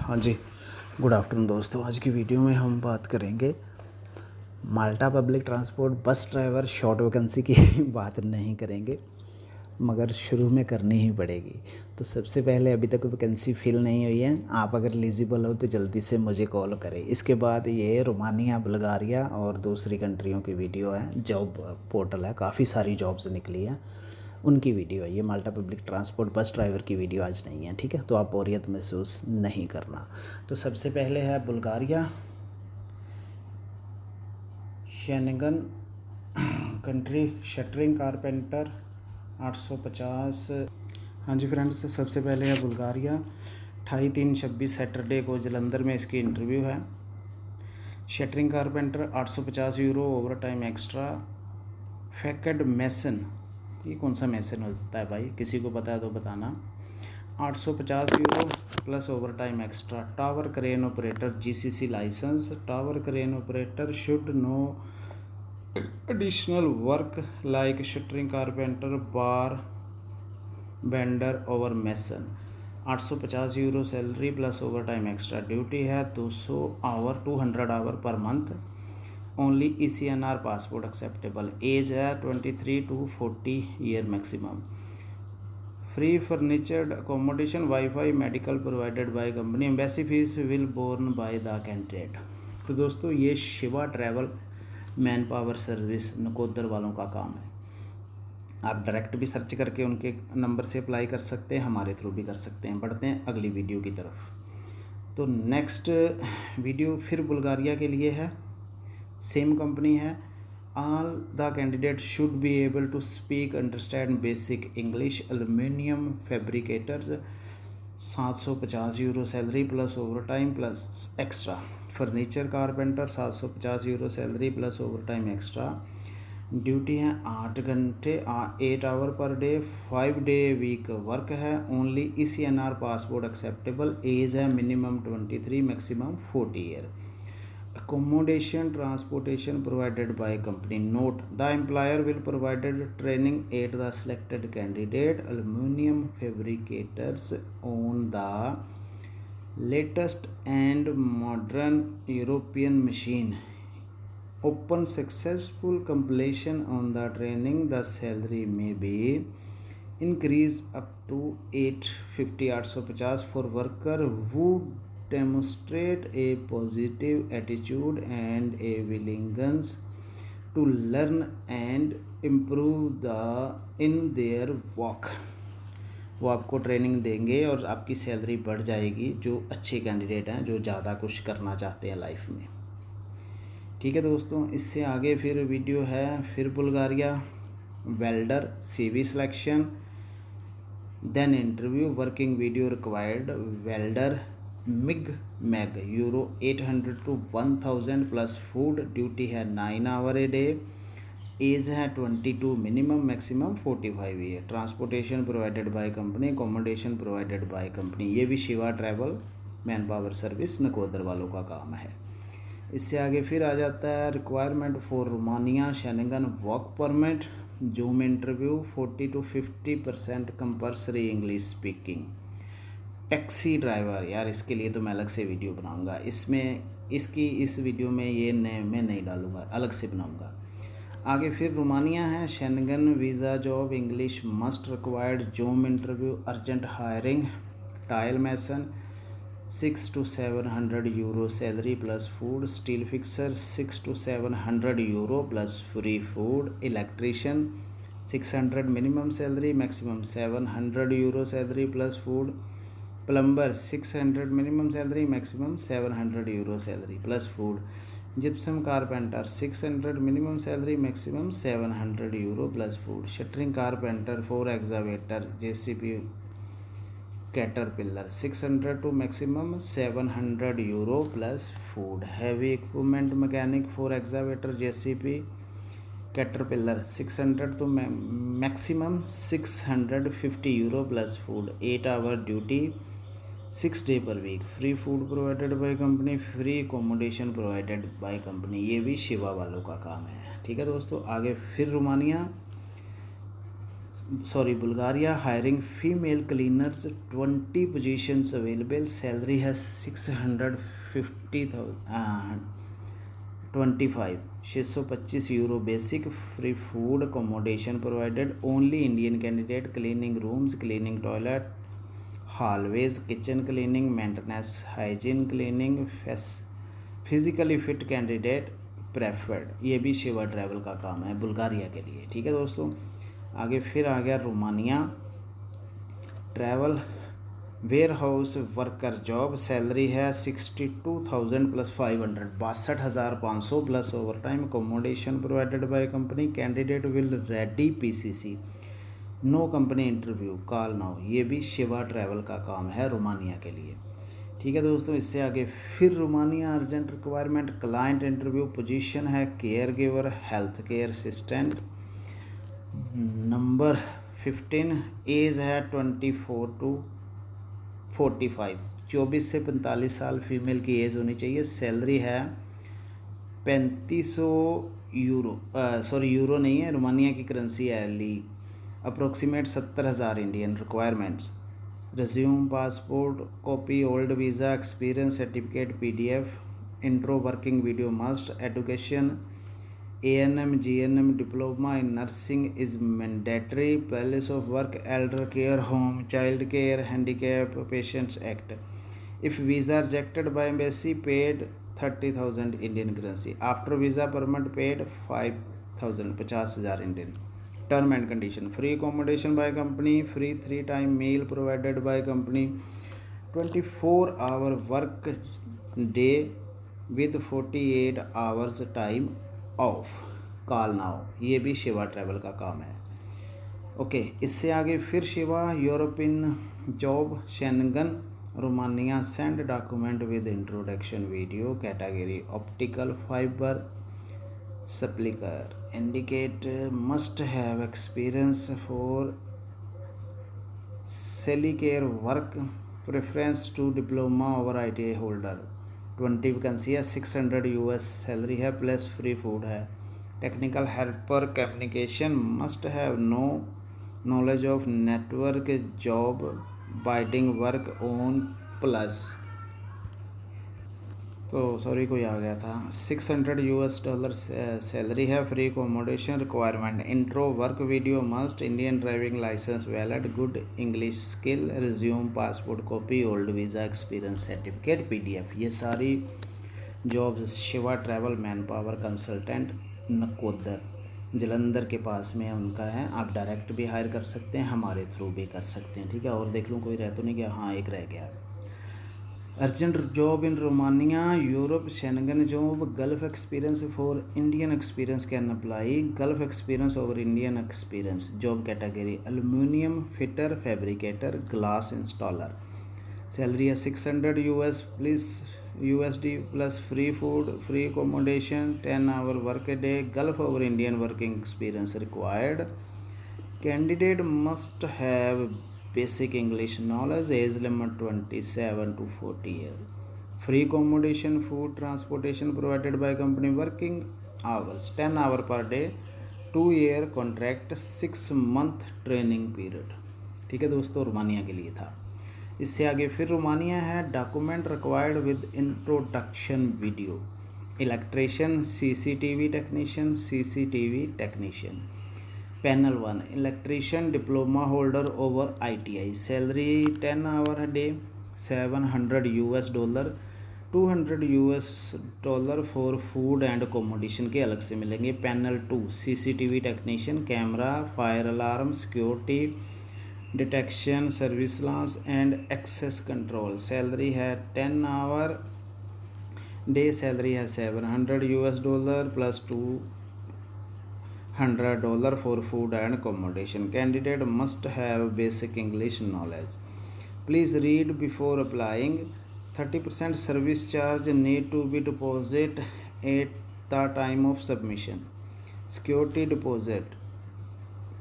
हाँ जी, good afternoon दोस्तों। आज की वीडियो में हम बात करेंगे Malta public transport bus driver short vacancy की बात नहीं करेंगे, मगर शुरू में करनी ही पड़ेगी। तो सबसे पहले अभी तक वैकेंसी फिल नहीं हुई है, आप अगर एलिजिबल हो तो जल्दी से मुझे कॉल करें। इसके बाद ये रोमानिया, बुल्गारिया और दूसरी कंट्रियों की वीडियो है। जॉब पोर्टल है, काफ़ी सारी जॉब्स निकली हैं, उनकी वीडियो है। ये माल्टा पब्लिक ट्रांसपोर्ट बस ड्राइवर की वीडियो आज नहीं है, ठीक है। तो आप बोरियत महसूस नहीं करना। तो सबसे पहले है Bulgaria, Schengen country, shuttering carpenter 850। हाँ जी फ्रेंड्स, सबसे पहले है बुल्गारिया। 28/3/26 सैटरडे को जलंधर में इसकी इंटरव्यू है। Shuttering carpenter 850 euro, overtime extra. Facade mason, ये कौन सा मैसन होता है भाई, किसी को पता है तो बताना। 850 euro plus overtime extra. Tower crane operator, GCC licence. Tower crane operator should no additional work like shuttering carpenter, bar bender और mason. 850 euro salary plus overtime extra. Duty है 200 hour per month. Only ECNR passport acceptable. Age है 23 to 40 year maximum. Free furnished accommodation, wifi, medical provided by company. Embassy fees will borne by the candidate. तो दोस्तों, ये Shiva travel man power service Nakodar वालों का काम है। आप डायरेक्ट भी सर्च करके उनके नंबर से अप्लाई कर सकते हैं, हमारे थ्रू भी कर सकते हैं। बढ़ते हैं अगली वीडियो की तरफ। तो नेक्स्ट वीडियो फिर बुल्गारिया के लिए है, सेम कंपनी है। All the candidate should be able to speak understand basic English. Aluminium fabricators 750 euro salary plus overtime plus extra. Furniture carpenter 750 euro salary plus overtime extra. Duty है 8 घंटे, 8 hour per day, 5 day week work है। Only ECNR passport acceptable. Age है minimum 23, maximum 40 year. Accommodation, transportation provided by company. Note: the employer will provide training at the selected candidate. Aluminium fabricators own the latest and modern European machine. Upon successful completion on the training, the salary may be increased up to 850 for worker who demonstrate a positive attitude and a willingness to learn and improve in their work. वो आपको training देंगे और आपकी salary बढ़ जाएगी, जो अच्छे candidate हैं, जो ज़्यादा कुछ करना चाहते हैं लाइफ में। ठीक है दोस्तों, इससे आगे फिर वीडियो है, फिर Bulgaria. Welder, CV selection, then interview, working video required. Welder MIG MAG, euro 800 to 1000 plus food. Duty है 9 आवर ए डे। एज है 22, minimum maximum 45 year. Transportation provided by company. Accommodation provided by company. ये भी Shiva travel man power service Nakodar वालों का काम है। इससे आगे फिर आ जाता है requirement for Romania, Schengen work permit. Zoom interview 40 to 50% compulsory English speaking. Taxi driver, यार इसके लिए तो मैं अलग से वीडियो बनाऊंगा। इस वीडियो में ये मैं नहीं डालूंगा, अलग से बनाऊंगा। आगे फिर रोमानिया है, Schengen visa job, English must required. Zoom interview, urgent hiring. Tile mason 6 to 700 euro salary plus food. Steel fixer 6 to 700 euro plus free food. Electrician 600 minimum salary, maximum 700 euro salary plus food. Plumber 600 minimum salary, maximum 700 euro salary plus food. Gypsum carpenter 600 minimum salary, maximum 700 euro plus food. Shuttering carpenter 4 excavator, JCB caterpillar 600 to maximum 700 euro plus food. Heavy equipment mechanic 4 excavator, JCB caterpillar 600 तो maximum 650 euro plus food. 8 hour duty, 6 day per week. Free food provided by company. Free accommodation provided by company. ये भी शिवा वालों का काम है। ठीक है दोस्तों, आगे फिर Romania. Bulgaria hiring female cleaners, 20 positions available. Salary has 650,000 25 €625 basic. Free food accommodation provided. Only Indian candidate. Cleaning rooms, cleaning toilet, hallways, kitchen cleaning, maintenance, hygiene cleaning. Physically fit candidate preferred. ये भी Shiva travel का काम है Bulgaria के लिए. ठीक है दोस्तों. आगे फिर आ गया Romania. Travel warehouse worker job. Salary है 62,000 + 500, 62,500 plus overtime. Accommodation provided by company. Candidate will ready PCC. No company interview. Call now. ये भी शिवा ट्रैवल का काम है रोमानिया के लिए. ठीक है दोस्तों. इससे आगे फिर Romania urgent requirement. Client interview. Position है caregiver, health care assistant. Number 15. Age है 24 to 45, 24 से 45 साल फीमेल की एज होनी चाहिए. सैलरी है 3500 यूरो. यूरो नहीं है, रोमानिया की करेंसी है ली. Approximate 70,000 Indian. Requirements. Resume, passport copy, old visa, experience certificate PDF, intro working video must. Education ANM GNM diploma in nursing is mandatory. Place of work elder care home, child care, handicap patients act. If visa rejected by embassy paid 30,000 Indian currency. After visa permit paid 5,000, 50,000 Indian. Term and condition. Free accommodation by company. Free 3 time meal provided by company. 24 hour work day with 48 hours time off. Call now. ये भी Shiva travel का काम है. Okay. इससे आगे फिर Shiva European job. Schengen Romania. Send document with introduction video. Category optical fibre splicer. Indicate must have experience for सेलिकेयर work. Preference to diploma over ITI holder. 20 vacancy है. 600 US सैलरी है प्लस फ्री फूड है. Technical helper communication. Must have no knowledge of network job biting work on plus. तो sorry कोई आ गया था. $600 salary है. Free accommodation. Requirement. Intro work video must. Indian driving license valid. Good English skill. Resume, passport copy, old visa, experience certificate PDF. ये सारी jobs Shiva travel man power consultant Nakodar Jalandhar के पास में उनका है. आप डायरेक्ट भी हायर कर सकते हैं, हमारे थ्रू भी कर सकते हैं. ठीक है. और देख लूँ कोई रह तो नहीं गया. हाँ, एक रह गया. Urgent job in Romania. Europe. Schengen job. Gulf experience for Indian experience can apply. Gulf experience over Indian experience. Job category aluminium fitter, fabricator, glass installer. Salary है 600 USD plus free food, free accommodation, 10 hour work day. Gulf over Indian working experience required. Candidate must have basic English knowledge. Age limit 27 to 40 years. Free accommodation, food, transportation provided by company. Working hours 10 hour per day. 2-year contract, 6 month training period. ठीक है दोस्तों. Romania के लिए था. इससे आगे फिर Romania है. Document required with introduction video. Electrician, CCTV technician. Panel 1 electrician diploma holder over ITI. Salary 10 hour day, $700 $200 for food and accommodation के अलग से मिलेंगे. Panel 2 CCTV technician. Camera, fire alarm, security, detection, service loss and access control. Salary है 10 hour day. Salary है $700 plus $200 for food and accommodation. Candidate must have basic English knowledge. Please read before applying. 30% service charge need to be deposited at the time of submission. Security deposit.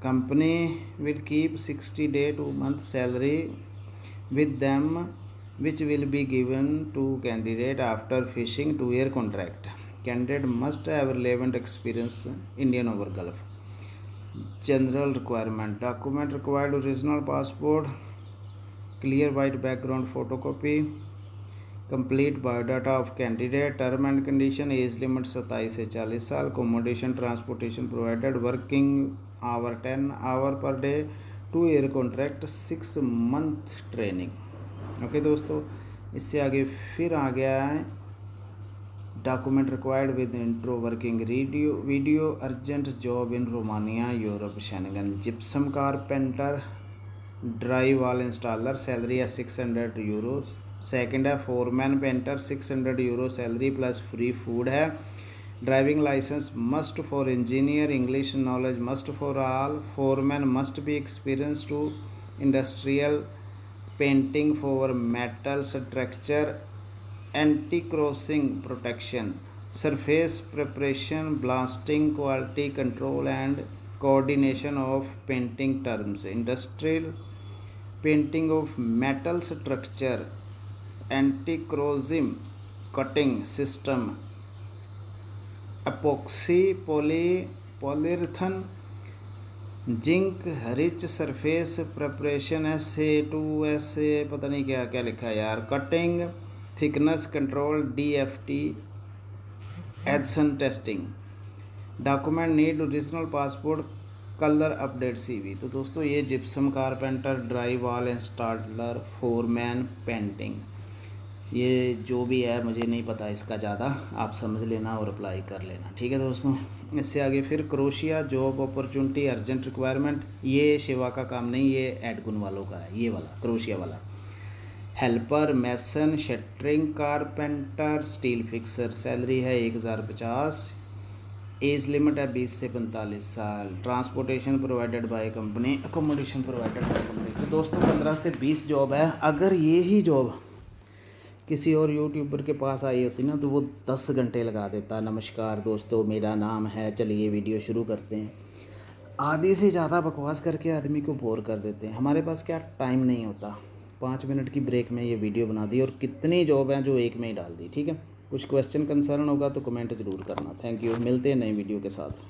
Company will keep 60-day to month salary with them, which will be given to candidate after finishing 2-year contract. Candidate must have relevant experience Indian over Gulf. General requirement document required original passport, clear white background photocopy, complete biodata of candidate, term and condition, age limit 27 से 40 साल, accommodation transportation provided, working hour 10 hour per day, 2 year contract, 6 month training. Okay दोस्तों, इससे आगे फिर आ गया है document required with intro working video urgent job in Romania Europe Schengen, gypsum carpenter, dry wall installer, salary है 600 euro. Second है foreman painter, 600 euro salary plus free food है। Driving licence must for engineer, English knowledge must for all, foreman must be experience to industrial painting for metal structure, anti crossing protection, surface preparation, blasting, quality control and coordination of painting terms, industrial painting of metal structure, anti corrosion cutting system, epoxy polyurethane, zinc rich surface preparation, SA2 पता नहीं क्या क्या लिखा है यार, cutting thickness control, DFT Edson testing. Document need original passport, colour update CV। तो दोस्तों ये gypsum carpenter, dry wall installer, foreman painting, ये जो भी है मुझे नहीं पता इसका ज़्यादा, आप समझ लेना और अप्लाई कर लेना, ठीक है दोस्तों। इससे आगे फिर crochet job opportunity urgent requirement, ये सेवा का काम नहीं, ये एडगुन वालों का है, ये वाला क्रोशिया वाला। Helper, mason, shuttering carpenter, steel fixer, salary है 1050, एज लिमिट है 20 से 45 साल, transportation provided by company, accommodation provided by company. तो दोस्तों 15 से 20 जॉब है। अगर ये ही जॉब किसी और यूट्यूबर के पास आई होती ना तो वो 10 घंटे लगा देता। नमस्कार दोस्तों, मेरा नाम है, चलिए वीडियो शुरू करते हैं। आधे से ज़्यादा बकवास करके आदमी को बोर कर देते हैं। हमारे पास क्या टाइम नहीं होता, 5 मिनट की ब्रेक में ये वीडियो बना दी और कितनी जॉब हैं जो एक में ही डाल दी, ठीक है। कुछ क्वेश्चन कंसर्न होगा तो कमेंट ज़रूर करना। थैंक यू, मिलते हैं नई वीडियो के साथ।